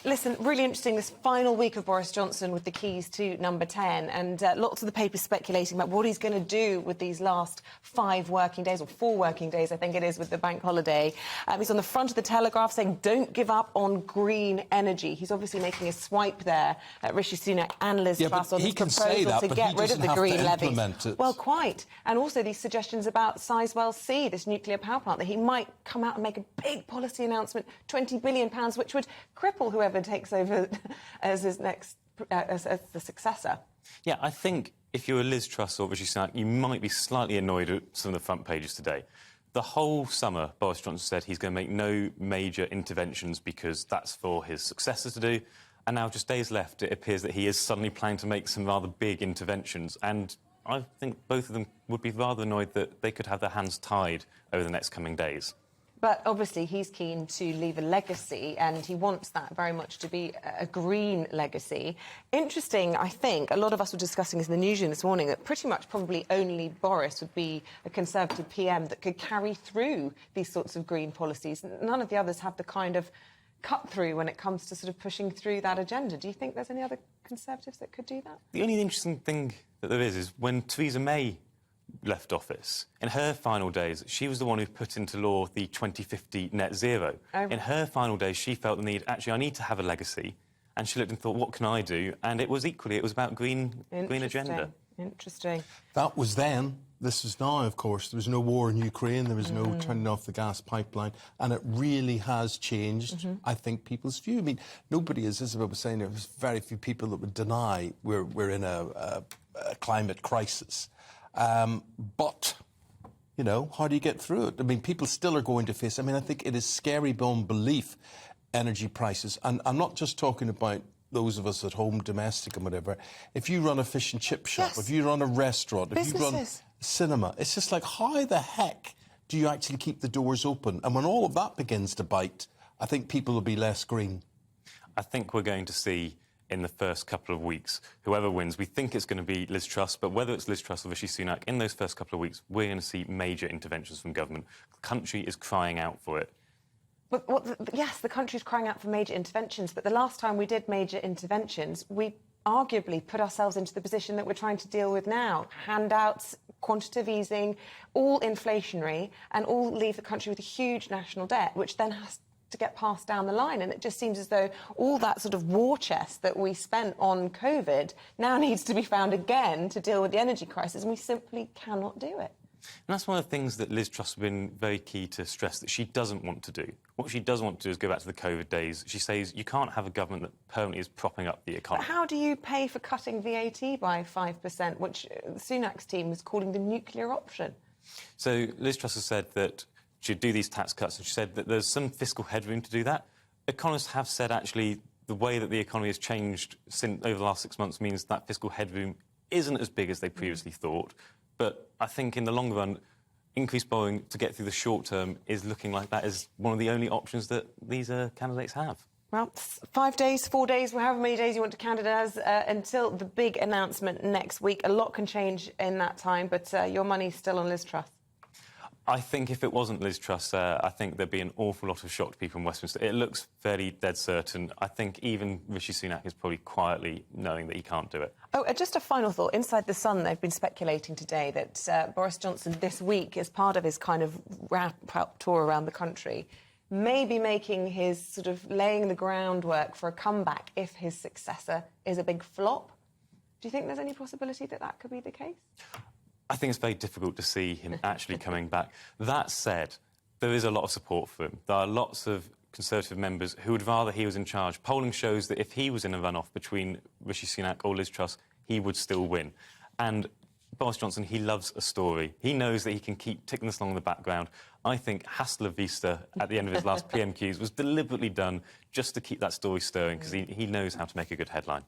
Listen, really interesting, this final week of Boris Johnson with the keys to number 10, and lots of the papers speculating about what he's going to do with these last 5 working days, or 4 working days, I think it is, with the bank holiday. He's on the front of the Telegraph saying, don't give up on green energy. He's obviously making a swipe there at Rishi Sunak and Liz Truss on his proposal to get rid of the green levies. Well, quite. And also these suggestions about Sizewell C, this nuclear power plant, that he might come out and make a big policy announcement, £20 billion, which would cripple whoever takes over as his next as the successor. Yeah, I think if you're Liz Truss or Rishi Sunak, you might be slightly annoyed at some of the front pages today. The whole summer, Boris Johnson said he's going to make no major interventions because that's for his successor to do. And now, just days left, it appears that he is suddenly planning to make some rather big interventions. And I think both of them would be rather annoyed that they could have their hands tied over the next coming days. But obviously he's keen to leave a legacy, and he wants that very much to be a green legacy. Interesting, I think, a lot of us were discussing this in the newsroom this morning, that pretty much probably only Boris would be a Conservative PM that could carry through these sorts of green policies. None of the others have the kind of cut-through when it comes to sort of pushing through that agenda. Do you think there's any other Conservatives that could do that? The only interesting thing that there is when Theresa May left office, in her final days, she was the one who put into law the 2050 net zero. In her final days, she felt the need, actually, I need to have a legacy. And she looked and thought, what can I do? And it was about green agenda. Interesting. That was then. This is now, of course. There was no war in Ukraine. There was no turning off the gas pipeline. And it really has changed, I think, people's view. I mean, nobody, as Isabel was saying, there was very few people that would deny we're in a climate crisis. But, you know, how do you get through it? I mean, people still are going to face... I mean, I think it is scary beyond belief, energy prices. And I'm not just talking about those of us at home, domestic and whatever. If you run a fish and chip shop, if you run a restaurant, if you run a cinema, it's just like, how the heck do you actually keep the doors open? And when all of that begins to bite, I think people will be less green. I think we're going to see in the first couple of weeks, whoever wins, we think it's going to be Liz Truss, but whether it's Liz Truss or Rishi Sunak, in those first couple of weeks, we're going to see major interventions from government. The country is crying out for it. But yes, the country's crying out for major interventions, but the last time we did major interventions, we arguably put ourselves into the position that we're trying to deal with now. Handouts, quantitative easing, all inflationary, and all leave the country with a huge national debt, which then has to get passed down the line. And it just seems as though all that sort of war chest that we spent on COVID now needs to be found again to deal with the energy crisis, and we simply cannot do it. And that's one of the things that Liz Truss has been very key to stress that she doesn't want to do. What she does want to do is go back to the COVID days. She says you can't have a government that permanently is propping up the economy. But how do you pay for cutting VAT by 5%, which Sunak's team was calling the nuclear option? So Liz Truss has said that she'd do these tax cuts, and she said that there's some fiscal headroom to do that. Economists have said, actually, the way that the economy has changed over the last 6 months means that fiscal headroom isn't as big as they previously thought. But I think in the long run, increased borrowing to get through the short term is looking like that is one of the only options that these candidates have. Well, 5 days, 4 days, however many days you want to count it as, until the big announcement next week. A lot can change in that time, but your money's still on Liz Truss. I think if it wasn't Liz Truss, I think there'd be an awful lot of shocked people in Westminster. It looks fairly dead certain. I think even Rishi Sunak is probably quietly knowing that he can't do it. Oh, just a final thought. Inside the Sun, they've been speculating today that Boris Johnson this week, as part of his kind of wrap-up tour around the country, may be making his sort of laying the groundwork for a comeback if his successor is a big flop. Do you think there's any possibility that that could be the case? I think it's very difficult to see him actually coming back. That said, there is a lot of support for him. There are lots of Conservative members who would rather he was in charge. Polling shows that if he was in a runoff between Rishi Sunak or Liz Truss, he would still win. And Boris Johnson, he loves a story. He knows that he can keep ticking this along in the background. I think Hasta la Vista at the end of his last PMQs was deliberately done just to keep that story stirring, because he knows how to make a good headline.